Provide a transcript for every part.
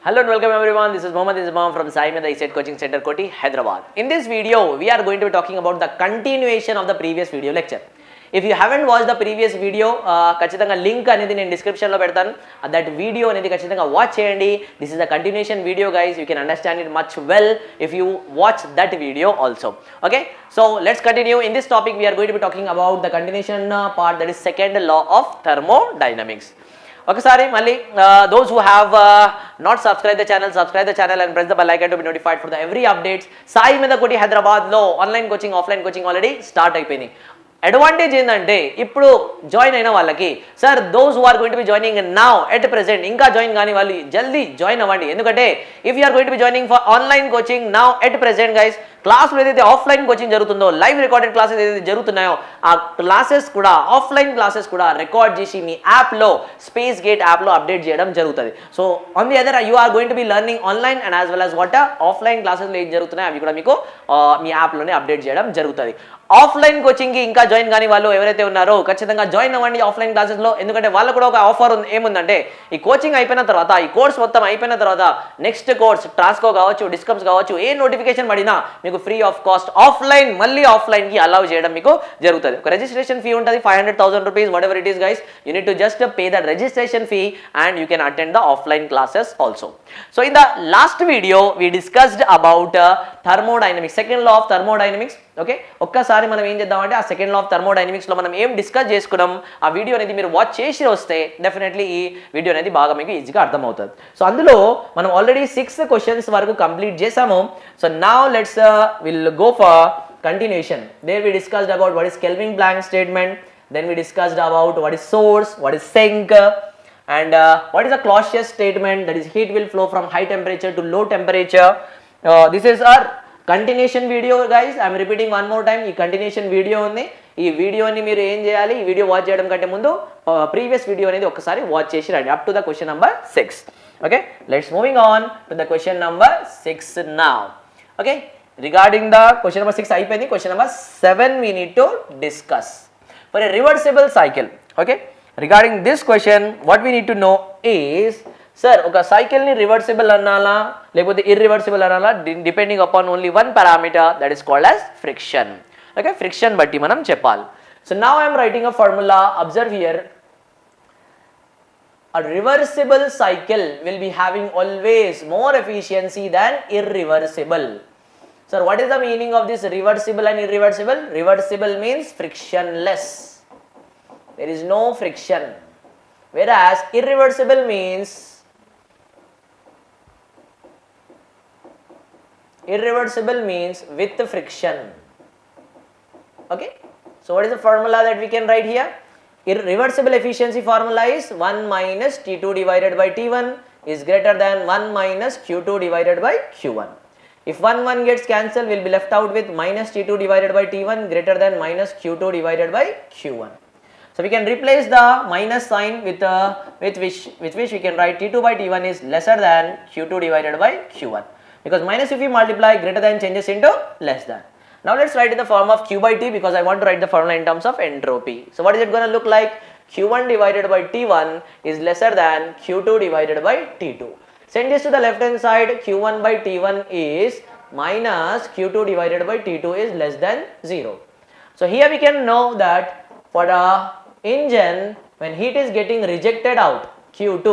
Hello and welcome everyone. This is Mohammed Ismam from Saimedha Coaching Center, Koti, Hyderabad. In this video, we are going to be talking about the continuation of the previous video lecture. If you haven't watched the previous video, ఖచ్చితంగా link అనేది నేను డిస్క్రిప్షన్లో పెడతాను. That video అనేది ఖచ్చితంగా watch చేయండి. This is a continuation video, guys. You can understand it much well if you watch that video also. Okay, so let's continue. In this topic, we are going to be talking about the continuation part, that is second law of thermodynamics. ఒకసారి మళ్ళీ those who have not subscribed the channel and press the bell icon to be notified for the every updates. Saimedha Koti Hyderabad లో online coaching offline coaching already start అయిపోయింది. Advantage ఏంటంటే ఇప్పుడు join అయిన వాళ్ళకి sir those who are going to be joining now at present ఇంకా join కానీ వాళ్ళు జల్దీ జాయిన్ అవ్వండి. ఎందుకంటే if you are going to be joining for online coaching now at present guys, క్లాసులు ఏదైతే ఆఫ్లైన్ కోచింగ్ జరుగుతుందో, లైవ్ రికార్డెడ్ క్లాసెస్ ఏదైతే జరుగుతున్నాయో ఆ క్లాసెస్ కూడా ఆఫ్లైన్ క్లాసెస్ కూడా రికార్డ్ చేసి మీ యాప్లో స్పేస్ గేట్ యాప్లో అప్డేట్ చేయడం జరుగుతుంది. So on the other you are going to be learning online and as well as what offline క్లాసెస్లో ఏం జరుగుతున్నాయి అవి కూడా మీకు మీ యాప్లోనే అప్డేట్ చేయడం జరుగుతుంది. ఆఫ్లైన్ కోచింగ్కి ఇంకా జాయిన్ కానీ వాళ్ళు ఎవరైతే ఉన్నారో ఖచ్చితంగా జాయిన్ అవ్వండి ఆఫ్లైన్ క్లాసెస్లో. ఎందుకంటే వాళ్ళకు కూడా ఒక ఆఫర్ ఏముందంటే ఈ కోచింగ్ అయిపోయిన తర్వాత, ఈ కోర్స్ మొత్తం అయిపోయిన తర్వాత నెక్స్ట్ కోర్స్ ట్రాన్స్కో కావచ్చు, డిస్కమ్స్ కావచ్చు, ఏ నోటిఫికేషన్ పడినా మీకు ఫ్రీ ఆఫ్ కాస్ట్ ఆఫ్లైన్ మళ్ళీ ఆఫ్లైన్కి అలౌ చేయడం మీకు జరుగుతుంది. ఒక రిజిస్ట్రేషన్ ఫీ ఉంటుంది 500,000 rupees, what ever it is guys. You need to just pay the registration fee and you can attend the offline classes also. So in the last video we discussed about thermodynamics, second law of thermodynamics. Okay, ఒక్కసారి మనం ఏం చేద్దామంటే ఆ second law of థర్మోడైనమిక్స్లో మనం ఏం discuss చేసుకున్నాం ఆ video అనేది మీరు వాచ్ చేసి వస్తే డెఫినెట్లీ ఈ వీడియో అనేది బాగా మీకు ఈజీగా అర్థమవుతుంది. సో అందులో మనం ఆల్రెడీ 6 క్వశ్చన్స్ వరకు కంప్లీట్ చేసాము. So now let's will go for continuation. There we discussed about what is Kelvin Planck statement, then we discussed about what is source, what is sink, and what is a Clausius statement, that is heat will flow from high temperature to low temperature. This is our continuation video, guys. I am repeating one more time. ఈ continuation video ఉంది. ఈ వీడియోని మీరు ఏం చేయాలి, ఈ video watch చేయడం కంటే ముందు ప్రీవియస్ వీడియో అనేది ఒకసారి వాచ్ చేసి రండి up to the question number 6. Okay, let's moving on to the question number 6 now. Okay, regarding the question number 6 అయిపోయింది. question number 7 we need to discuss for a reversible cycle. Okay, regarding this question what we need to know is, sir ఒక cycle ని reversible అనాలా లేకపోతే irreversible అనాలా, depending upon only one parameter, that is called as friction. Okay, friction బట్టి మనం చెప్పాలి. So now I'm writing a formula. Observe here, a reversible cycle will be having always more efficiency than irreversible. Sir, what is the meaning of this reversible and irreversible? Reversible means frictionless. There is no friction. Whereas irreversible means with friction. Okay. So what is the formula that we can write here? Irreversible efficiency formula is 1 minus T2 divided by T1 is greater than 1 minus Q2 divided by Q1. If 1 gets cancelled, we will be left out with minus T2 divided by T1 greater than minus Q2 divided by Q1. So we can replace the minus sign with which we can write T2 by T1 is lesser than Q2 divided by Q1, because minus if we multiply, greater than changes into less than. Now let's write in the form of Q by T, because I want to write the formula in terms of entropy. So what is it going to look like? Q1 divided by T1 is lesser than Q2 divided by T2. Send this to the left hand side. Q1 by T1 is minus Q2 divided by T2 is less than 0. So here we can know that for the engine, when heat is getting rejected out, Q2,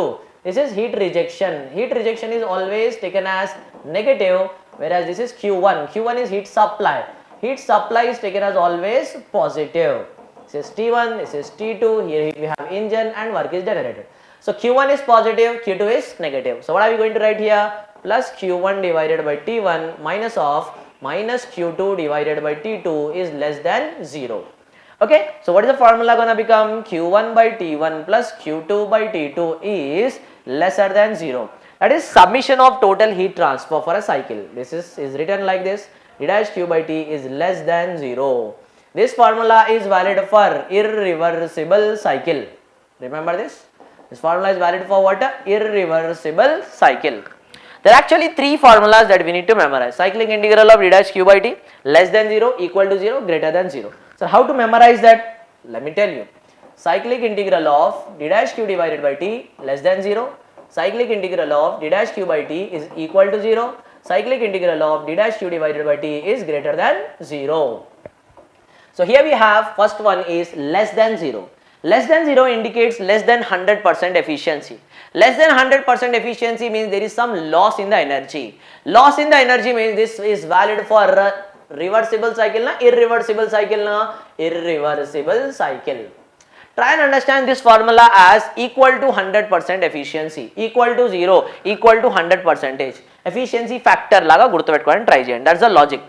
this is heat rejection. Heat rejection is always taken as negative, whereas this is Q1. Q1 is heat supply. Heat supply is taken as always positive. This is T1, this is T2, here we have engine and work is generated. So Q1 is positive, Q2 is negative. So what are we going to write here? Plus Q1 divided by T1 minus of minus Q2 divided by T2 is less than 0. Okay, so what is the formula going to become? Q1 by T1 plus Q2 by T2 is lesser than 0. That is summation of total heat transfer for a cycle. This is written like this. D dash Q by T is less than 0. This formula is valid for irreversible cycle. Remember this? This formula is valid for what? Irreversible cycle. There are actually 3 formulas that we need to memorize. Cyclic integral of d dash Q by T less than 0, equal to 0, greater than 0. So how to memorize that? Let me tell you. Cyclic integral of d dash Q divided by T less than 0 cyclic integral of d dash q by t is equal to 0. Cyclic integral of d dash q divided by t is greater than 0. So here we have first one is less than 0. Less than 0 indicates less than 100% efficiency. Less than 100% efficiency means there is some loss in the energy. Loss in the energy means this is valid for reversible cycle na irreversible cycle na irreversible cycle. Try and understand this formula as equal to 100% efficiency, equal to 0, equal to 100 percentage. Efficiency factor laga gurtupeట్టుకోవడానికి try చేయండి. That's the logic.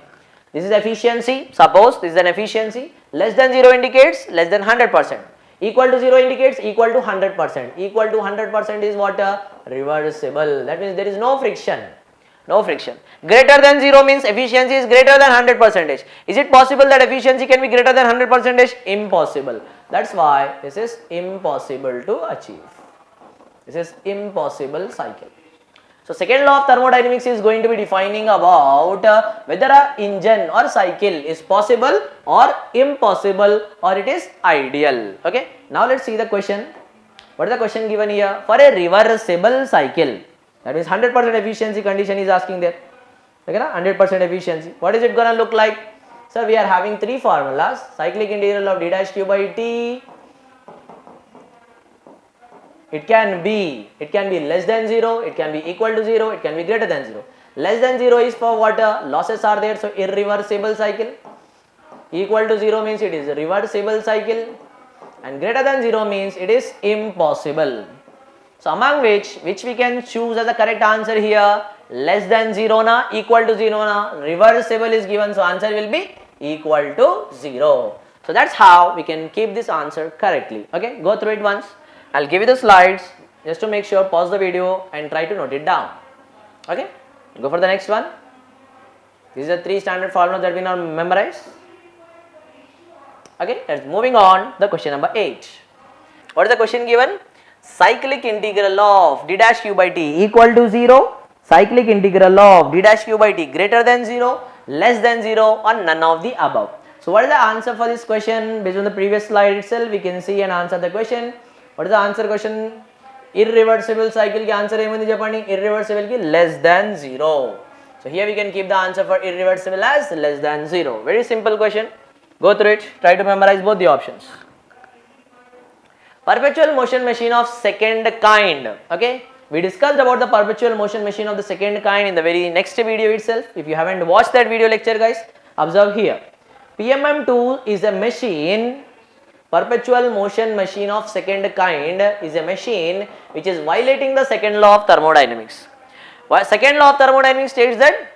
This is efficiency. Suppose this is an efficiency. Less than 0 indicates less than 100%. Equal to 0 indicates equal to 100%. Equal to 100% is what? Reversible. That means there is no friction. No friction. Greater than 0 means efficiency is greater than 100%. Is it possible that efficiency can be greater than 100%? Impossible. That's why this is impossible to achieve. This is impossible cycle. So second law of thermodynamics is going to be defining about whether a engine or cycle is possible or impossible or it is ideal. Okay. Now let's see the question. What is the question given here? For a reversible cycle, that is 100% efficiency condition is asking there. Okay, 100% efficiency. What is it gonna look like? Sir, we are having three formulas. Cyclic integral of d dash q by t. It can be less than 0, it can be equal to 0, it can be greater than 0. Less than 0 is for what? Losses are there, so irreversible cycle. Equal to 0 means it is a reversible cycle, and greater than 0 means it is impossible. So among which we can choose as the correct answer here, less than 0 na, equal to 0 na, reversible is given, so answer will be equal to 0. So that's how we can keep this answer correctly. Okay, go through it once. I'll give you the slides just to make sure, pause the video and try to note it down. Okay, go for the next one. These are three standard formulas that we now memorize. Okay, let's moving on the question number 8. What is the question given? Cyclic integral of d dash q by t equal to 0, cyclic integral of d dash q by t greater than 0, less than 0 or none of the above. So what is the answer for this question? Based on the previous slide itself, we can see and answer the question. What is the answer question? Irreversible cycle ki answer emundi cheppandi. Irreversible ki less than 0. So here we can keep the answer for irreversible as less than 0. Very simple question. Go through it. Try to memorize both the options. Perpetual motion machine of second kind. Okay. We discussed about the perpetual motion machine of the second kind in the very next video itself. If you haven't watched that video lecture, guys, observe here. PMM2 is a machine. Perpetual motion machine of second kind is a machine which is violating the second law of thermodynamics. Second law of thermodynamics states that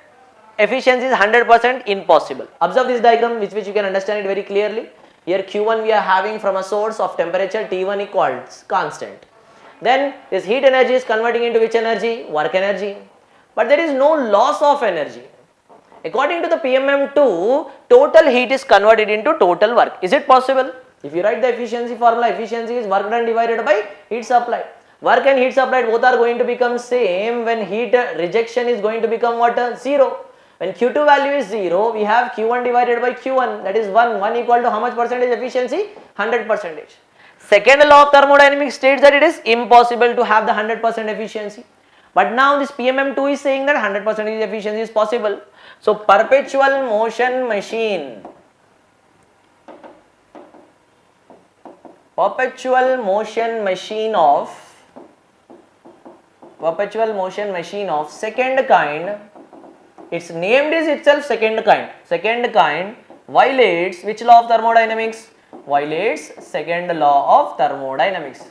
efficiency is 100% impossible. Observe this diagram which you can understand it very clearly. Here Q1 we are having from a source of temperature T1 equals constant. Then this heat energy is converting into which energy? Work energy. But there is no loss of energy. According to the PMM2, total heat is converted into total work. Is it possible? If you write the efficiency formula, efficiency is work done divided by heat supplied. Work and heat supplied both are going to become same when heat rejection is going to become what? 0. When Q2 value is 0, we have Q1 divided by Q1, that is 1. 1 equal to how much percentage efficiency? 100%. Second law of thermodynamics states that it is impossible to have the 100% efficiency. But now this PMM2 is saying that 100% efficiency is possible. So perpetual motion machine. Perpetual motion machine of second kind, its named is itself second kind. Second kind violates which law of thermodynamics? Violates second law of thermodynamics.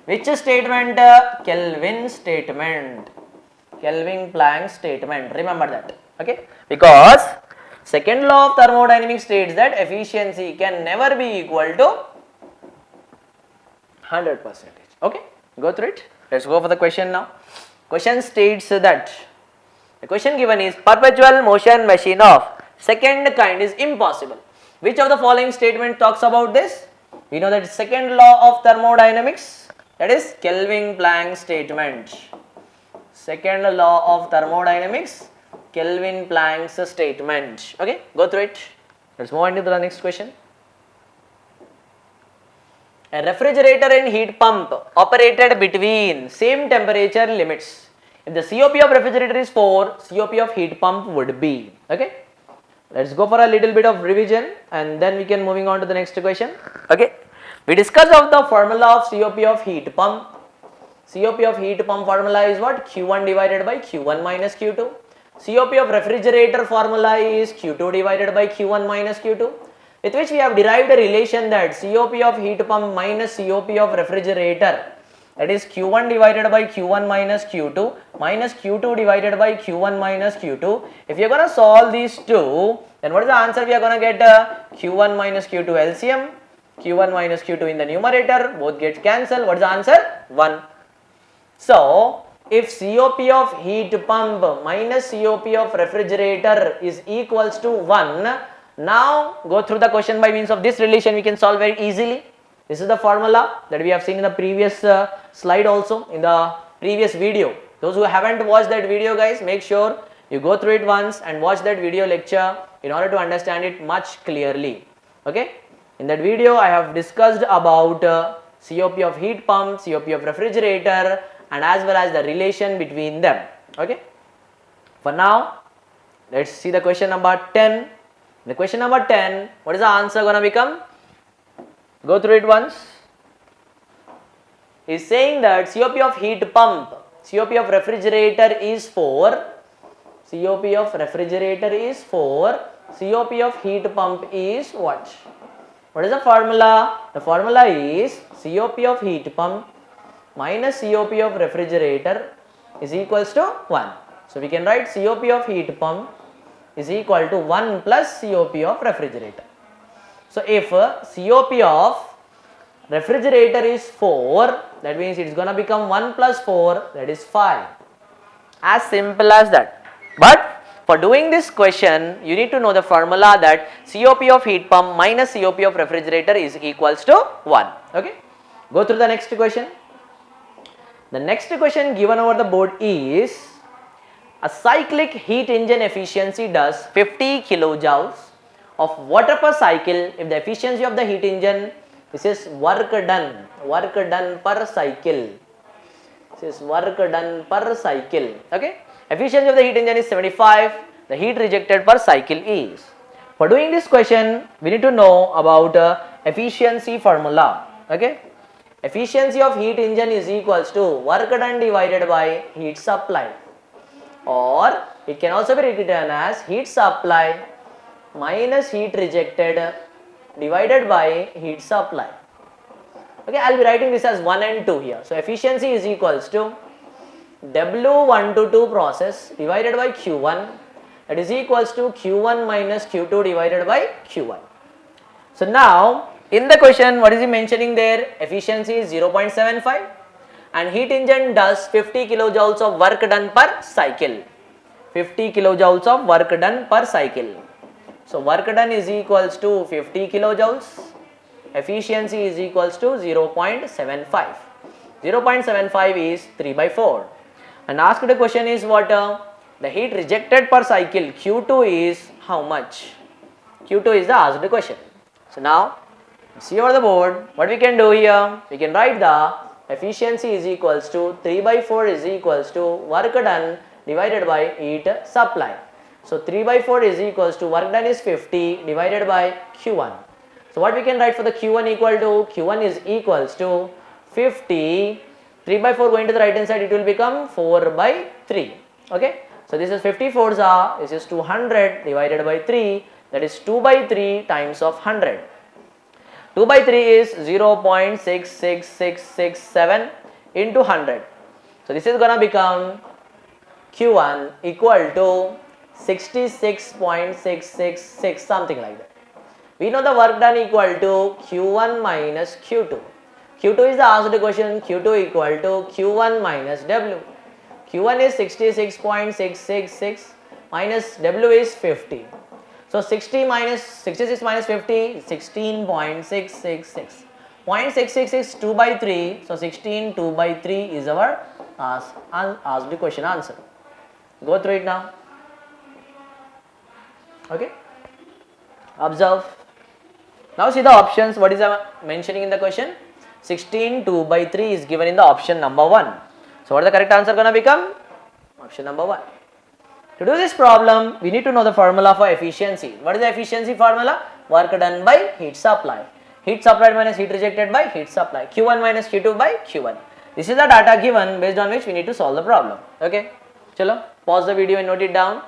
Which statement? Kelvin statement. Kelvin Planck statement. Remember that. Okay. Because second law of thermodynamics states that efficiency can never be equal to 100%. Okay, go through it. Let's go for the question now. Question states that the question given is perpetual motion machine of second kind is impossible. Which of the following statement talks about this? We know that second law of thermodynamics, that is Kelvin Planck statement. Second law of thermodynamics, Kelvin Planck's statement. Okay, go through it. Let's move on to the next question. A refrigerator and heat pump operated between same temperature limits. If the COP of refrigerator is 4, COP of heat pump would be. Okay. Let's go for a little bit of revision and then we can moving on to the next question. Okay. We discussed of the formula of COP of heat pump. COP of heat pump formula is what? Q1 divided by Q1 minus Q2. COP of refrigerator formula is Q2 divided by Q1 minus Q2, with which we have derived a relation that COP of heat pump minus COP of refrigerator, that is Q1 divided by Q1 minus Q2 minus Q2 divided by Q1 minus Q2. If you are going to solve these two, then what is the answer? We are going to get Q1 minus Q2 LCM, Q1 minus Q2 in the numerator, both get cancelled. What is the answer? 1. So, if COP of heat pump minus COP of refrigerator is equals to 1, now go through the question by means of this relation, we can solve very easily. This is the formula that we have seen in the previous slide also, in the previous video. Those who haven't watched that video, guys, make sure you go through it once and watch that video lecture in order to understand it much clearly. Okay. In that video, I have discussed about COP of heat pump, COP of refrigerator, and as well as the relation between them. Okay. For now, let's see the question number 10. The question number 10, what is the answer going to become? Go through it once. Is saying that COP of heat pump, COP of refrigerator is 4, COP of refrigerator is 4, COP of heat pump is what? What is the formula? The formula is COP of heat pump minus COP of refrigerator is equals to 1. So, we can write COP of heat pump is equal to 1 plus COP of refrigerator. So, if COP of refrigerator is 4, that means it is going to become 1 plus 4, that is 5. As simple as that. But for doing this question, you need to know the formula that COP of heat pump minus COP of refrigerator is equals to 1. Okay. Go through the next question. The next question given over the board is a cyclic heat engine efficiency does 50 kilojoules of water per cycle if the efficiency of the heat engine, this is work done per cycle. This is work done per cycle. Okay. Efficiency of the heat engine is 75. The heat rejected per cycle is. For doing this question, we need to know about efficiency formula. Okay. Efficiency of heat engine is equals to work done divided by heat supply, or it can also be written as heat supply minus heat rejected divided by heat supply. Okay, I will be writing this as 1 and 2 here. So, efficiency is equals to W1 to 2 process divided by Q1, that is equals to Q1 minus Q2 divided by Q1. So, now in the question, what is he mentioning there? Efficiency is 0.75 and heat engine does 50 kilojoules of work done per cycle. 50 kilojoules of work done per cycle. So, work done is equals to 50 kilojoules. Efficiency is equals to 0.75. 0.75 is 3 by 4. And asked the question is what? The heat rejected per cycle Q2 is how much? Q2 is the asked question. So, now see over the board, what we can do here, we can write the efficiency is equals to 3 by 4 is equals to work done divided by heat supply. So, 3 by 4 is equals to work done is 50 divided by Q1. So, what we can write for the Q1 equal to, Q1 is equals to 50, 3 by 4 going to the right hand side, it will become 4 by 3. Okay. So, this is 54 this is 200 divided by 3, that is 2 by 3 times of 100. 2 by 3 is 0.66667 into 100. So, this is going to become Q1 equal to 66.666, something like that. We know the work done equal to Q1 minus Q2. Q2 is the asked question, Q2 equal to Q1 minus W. Q1 is 66.666 minus W is 50. So, 66 minus 50, 16.666. 0.666 is 2 by 3. So, 16 2 by 3 is our asked question answer. Go through it now. Okay. Observe. Now see the options. What is mentioning in the question? 16 2 by 3 is given in the option number 1. So what is the correct answer going to become? Option number 1. To do this problem, we need to know the formula for efficiency. What is the efficiency formula? Work done by heat supply. Heat supplied minus heat rejected by heat supply. Q1 minus Q2 by Q1. This is the data given based on which we need to solve the problem. Okay. Chalo, pause the video and note it down.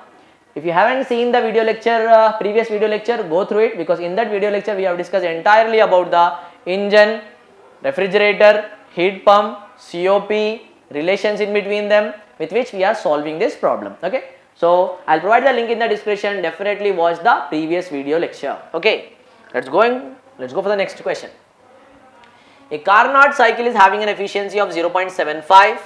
If you haven't seen the video lecture, previous video lecture, go through it, because in that video lecture we have discussed entirely about the engine, refrigerator, heat pump, COP, relations in between them, with which we are solving this problem. Okay. So I'll provide the link in the description. Definitely watch the previous video lecture. Okay. Let's go for the next question. A Carnot cycle is having an efficiency of 0.75.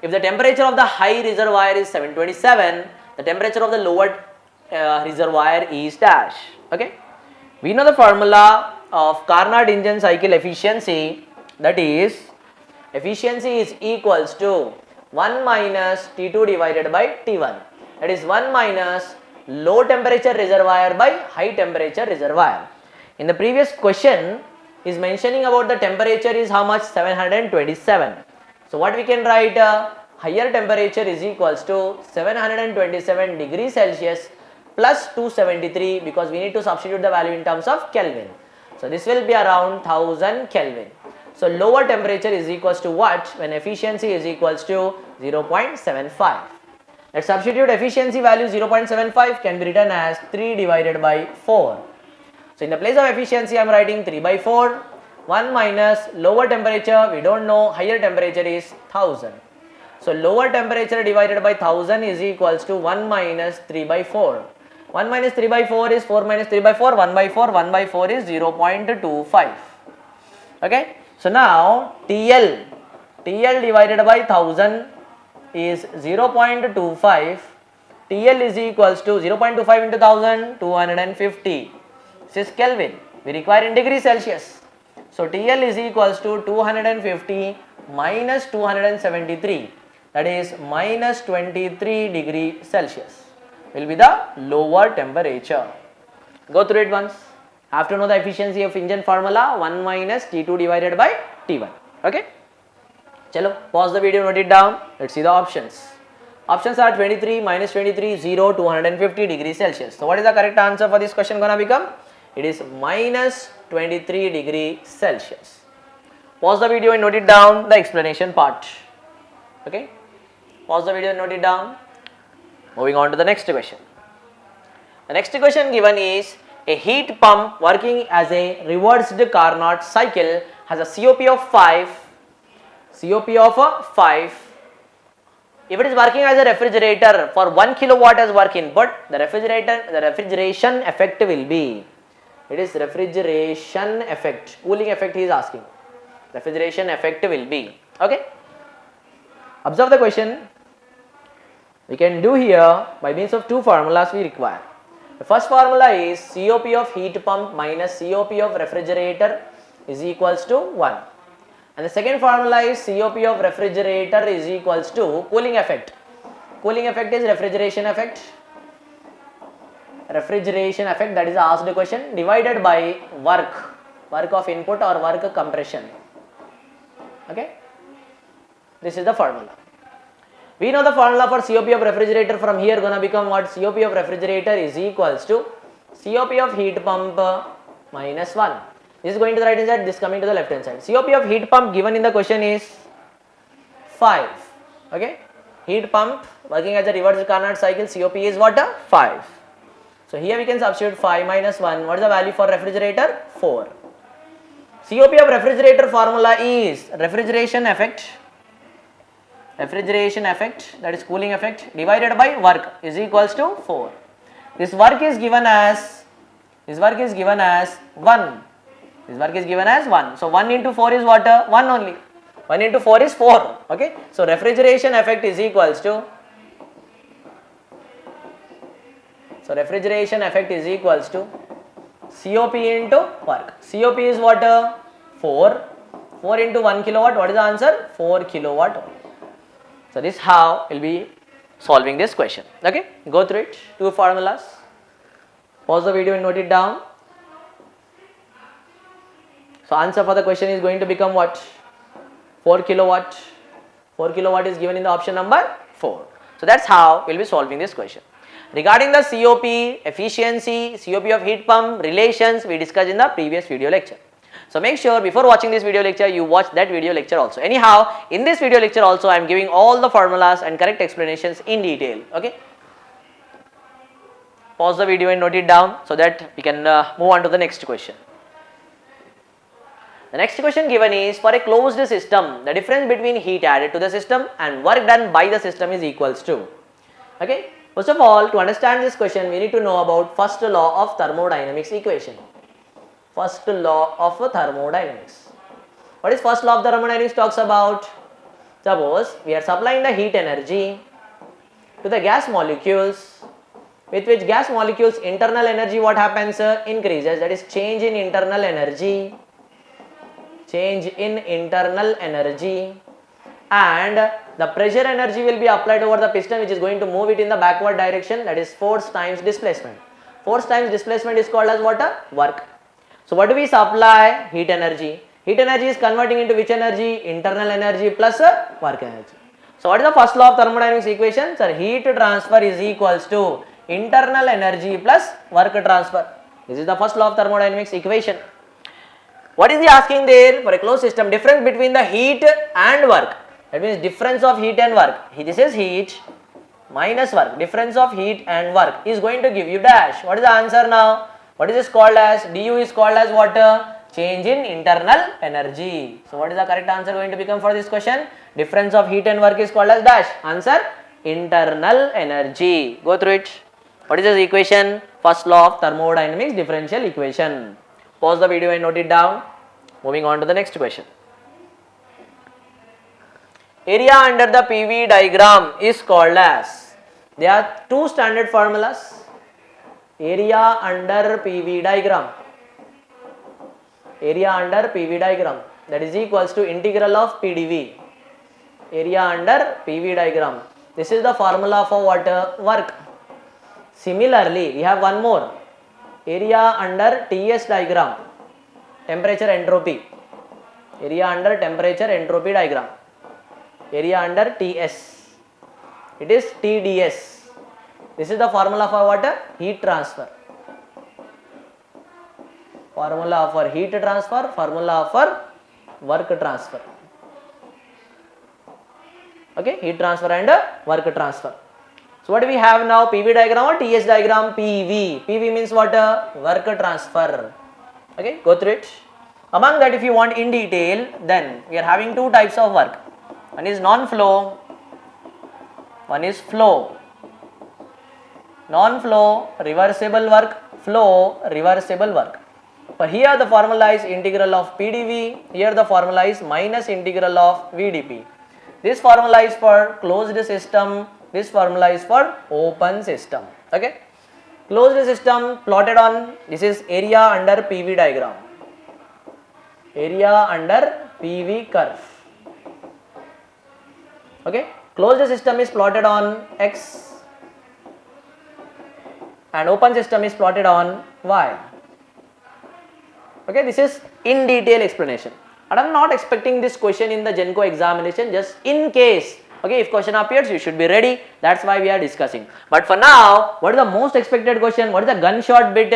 If the temperature of the high reservoir is 727, the temperature of the lower reservoir is dash. Okay. We know the formula of Carnot engine cycle efficiency, that is efficiency is equals to 1 minus T2 divided by T1. That is 1 minus low temperature reservoir by high temperature reservoir. In the previous question is mentioning about the temperature is how much? 727. So what we can write? Higher temperature is equals to 727 degrees Celsius plus 273, because we need to substitute the value in terms of Kelvin. So this will be around 1000 Kelvin. So lower temperature is equals to what when efficiency is equals to 0.75. Let's substitute efficiency value 0.75 can be written as 3 divided by 4. So in the place of efficiency I am writing 3 by 4. 1 minus lower temperature, we don't know, higher temperature is 1000. So lower temperature divided by 1000 is equals to 1 minus 3 by 4. 1 minus 3 by 4 is 4 minus 3 by 4, 1 by 4, 1 by 4 is 0.25. Okay. So now TL divided by 1000 is 0.25. TL is equals to 0.25 into 1000, 250. This is Kelvin. We require in degrees Celsius. So TL is equals to 250 minus 273. That is minus 23 degree Celsius will be the lower temperature. Go through it once. Have to know the efficiency of engine formula, 1 minus T2 divided by T1. Okay. Chalo, pause the video, note it down. Let's see the options. Options are 23, minus 23, 0, 250 degrees Celsius. So what is the correct answer for this question gonna become? It is minus 23 degree Celsius. Pause the video and note it down, the explanation part. Okay. Pause the video and note it down. Moving on to the next question. The next question given is a heat pump working as a reversed Carnot cycle has a COP of 5. COP of 5. If it is working as a refrigerator for 1 kilowatt as work input, the refrigeration effect will be. It is refrigeration effect. Cooling effect he is asking. Refrigeration effect will be. Okay. Observe the question. We can do here by means of two formulas we require. The first formula is COP of heat pump minus COP of refrigerator is equals to 1. And the second formula is COP of refrigerator is equals to cooling effect. Cooling effect is refrigeration effect. Refrigeration effect, that is asked question, divided by work of input or work compression. Okay. This is the formula. We know the formula for COP of refrigerator. From here gonna become what? COP of refrigerator is equals to COP of heat pump minus 1. This is going to the right hand side, this coming to the left hand side. COP of heat pump given in the question is 5. Okay. Heat pump working as a reverse Carnot cycle, COP is what? 5. So here we can substitute 5 minus 1. What is the value for refrigerator? 4. COP of refrigerator formula is refrigeration effect, that is cooling effect, divided by work is equals to 4. This work is given as 1. This work is given as 1. So 1 into 4 is what? 1 only. 1 into 4 is 4. Okay. So refrigeration effect is equals to. So refrigeration effect is equals to COP into work. COP is what? 4. 4 into 1 kilowatt. What is the answer? 4 kilowatt. So this is how we'll be solving this question. Okay. Go through it. Two formulas. Pause the video and note it down. So answer for the question is going to become what? 4 kilowatt. 4 kilowatt is given in the option number 4. So that's how we'll be solving this question. Regarding the COP, efficiency, COP of heat pump, relations, we discussed in the previous video lecture. So make sure before watching this video lecture, you watch that video lecture also. Anyhow, in this video lecture also, I am giving all the formulas and correct explanations in detail. Okay. Pause the video and note it down so that we can move on to the next question. The next question given is, for a closed system, the difference between heat added to the system and work done by the system is equals to. Okay. First of all, to understand this question, we need to know about first law of thermodynamics equation. First law of thermodynamics. What is first law of thermodynamics talks about? Suppose we are supplying the heat energy to the gas molecules, with which gas molecules internal energy what happens? Increases, that is change in internal energy. Change in internal energy, and the pressure energy will be applied over the piston, which is going to move it in the backward direction, that is force times displacement. Force times displacement is called as what? Work. So what do we supply? Heat energy. Heat energy is converting into which energy? Internal energy plus work energy. So what is the first law of thermodynamics equation? Sir, heat transfer is equals to internal energy plus work transfer. This is the first law of thermodynamics equation. What is he asking there? For a closed system, difference between the heat and work. That means difference of heat and work. This is heat minus work. Difference of heat and work is going to give you dash. What is the answer now? What is this called as? Du is called as what? Change in internal energy. So what is the correct answer going to become for this question? Difference of heat and work is called as dash. Answer, internal energy. Go through it. What is this equation? First law of thermodynamics differential equation. Pause the video and note it down. Moving on to the next question. Area under the PV diagram is called as. There are two standard formulas. Area under PV diagram. Area under PV diagram, that is equals to integral of PdV. Area under PV diagram. This is the formula for what? Work. Similarly, we have one more. Area under TS diagram, temperature entropy. Area under temperature entropy diagram. Area under TS, it is TdS. This is the formula for what? Heat transfer. Formula for heat transfer, formula for work transfer. Okay, heat transfer and work transfer. So what do we have now? PV diagram or TS diagram? PV. PV means what? Work transfer. Okay, go through it. Among that, if you want in detail, then we are having two types of work. One is non-flow, one is flow. Non-flow, reversible work, flow, reversible work. For here the formula is integral of PdV, here the formula is minus integral of VdP. This formula is for closed system, this formula is for open system. Okay. Closed system plotted on, this is area under PV diagram. Area under PV curve. Okay. Closed system is plotted on X and open system is plotted on Y. Okay, this is in detail explanation. And I am not expecting this question in the Genco examination, just in case. Okay, if question appears, you should be ready. That's why we are discussing. But for now, what is the most expected question? What is the gunshot bit?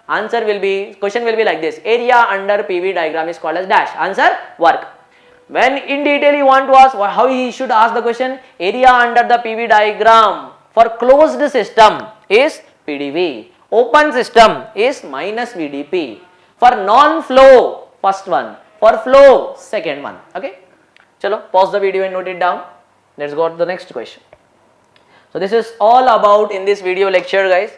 Answer will be, question will be like this. Area under PV diagram is called as dash. Answer, work. When in detail you want to ask, how he should ask the question? Area under the PV diagram for closed system is PdV. Open system is minus VdP. For non-flow, first one. For flow, second one. Okay. Chalo, pause the video and note it down. Let's go to the next question. So this is all about in this video lecture, guys.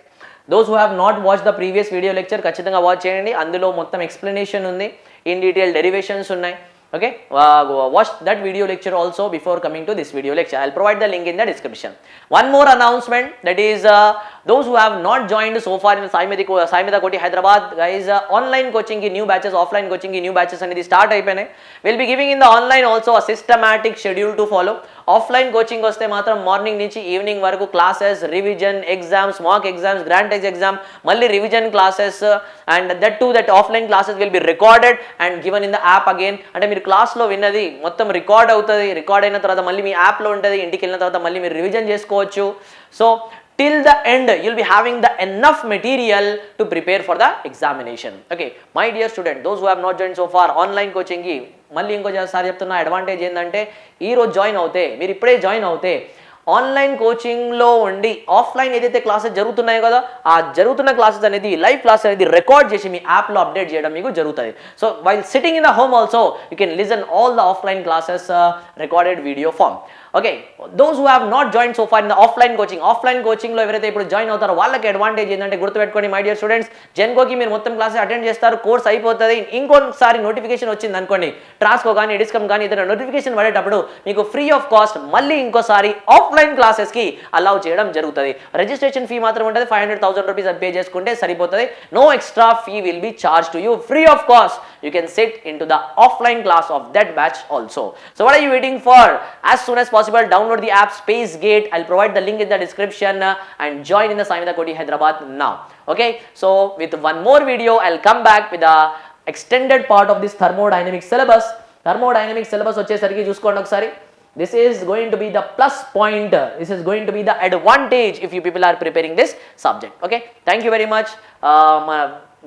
Those who have not watched the previous video lecture, ఖచ్చితంగా watch చేయండి. అందులో మొత్తం explanation ఉంది. In detail derivations ఉన్నాయి. Okay, watch that video lecture also before coming to this video lecture. I'll provide the link in the description. One more announcement, that is those who have not joined so far in Saimedha Koti Hyderabad, guys, online coaching ki new batches, offline coaching ki new batches అనేది start అయిపోయినాయి. We'll be giving in the online also a systematic schedule to follow. Offline coaching వస్తే మాత్రం morning నుంచి evening వరకు classes, revision, exams, mock exams, grand test exam, మళ్ళీ revision classes, and that offline classes will be recorded and given in the app again. అంటే మీరు క్లాస్లో విన్నది మొత్తం రికార్డ్ అవుతుంది, రికార్డ్ అయిన తర్వాత మళ్ళీ మీ యాప్లో ఉంటుంది, ఇంటికి వెళ్ళిన తర్వాత మళ్ళీ మీరు రివిజన్ చేసుకోవచ్చు. So till the end you'll be having the enough material to prepare for the examination. Okay, my dear student, those who have not joined so far online coaching ki మళ్ళీ ఇంకోసారి చెప్తున్నా, అడ్వాంటేజ్ ఏంటంటే ఈరోజు join అవుతే, మీరు ఇప్పుడే join అవుతే online కోచింగ్లో ఉండి ఆఫ్లైన్ ఏదైతే క్లాసెస్ జరుగుతున్నాయో కదా, ఆ జరుగుతున్న క్లాసెస్ అనేది లైవ్ క్లాస్ అనేది రికార్డ్ చేసి మీ యాప్లో అప్డేట్ చేయడం మీకు జరుగుతుంది. So while sitting in the home also you can listen all the offline classes recorded video form. Okay, those who have not join so far in the offline కోచింగ్లో ఎవరైతే ఇప్పుడు join అవుతారో వాళ్ళకి అడ్వాంటేజ్ ఏంటంటే, గుర్తుపెట్టుకోండి మై డియర్ స్టూడెంట్స్, జెన్కోకి మీరు మొత్తం classes attend చేస్తారు, కోర్స్ అయిపోతుంది. ఇంకోసారి నోటిఫికేషన్ వచ్చింది అనుకోండి, ట్రాన్స్కో కానీ ఎడిస్కమ్ కానీ ఏదైనా నోటిఫికేషన్ పడేటప్పుడు మీకు ఫ్రీ ఆఫ్ కాస్ట్ మళ్ళీ ఇంకోసారి ఆఫ్లైన్ క్లాసెస్కి అలౌ చేయడం జరుగుతుంది. రిజిస్ట్రేషన్ ఫీ మాత్రం ఉంటుంది, 500,000 రూపీస్ అది పే చేసుకుంటే సరిపోతుంది. No extra fee will be charge to you, free of cost. You can sit into the offline class of that batch also. So what are you waiting for? As soon as possible, download the app Space Gate. I'll provide the link in the description and join in the Saimedha Koti Hyderabad now. Okay, so with one more video, I'll come back with the extended part of this thermodynamics syllabus. Thermodynamics syllabus వచ్చేసరికి చూసుకోండి ఒకసారి. This is going to be the plus point. This is going to be the advantage if you people are preparing this subject. Okay, thank you very much.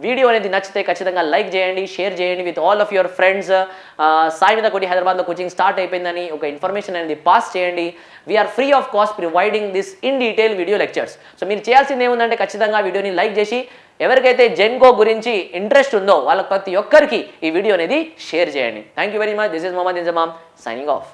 Video అనేది నచ్చితే ఖచ్చితంగా like చేయండి, share చేయండి with all of your friends. Saimedha Koti హైదరాబాద్లో coaching start అయిపోయిందని ఒక information అనేది pass చేయండి. We're free of cost providing this in detail video lectures. So మీరు చేయాల్సింది ఏముందంటే ఖచ్చితంగా వీడియోని లైక్ చేసి ఎవరికైతే జెన్కో గురించి ఇంట్రెస్ట్ ఉందో వాళ్ళ ప్రతి ఒక్కరికి ఈ వీడియో అనేది షేర్ చేయండి. Thank you very much. This is Mohammad Inzamam signing of.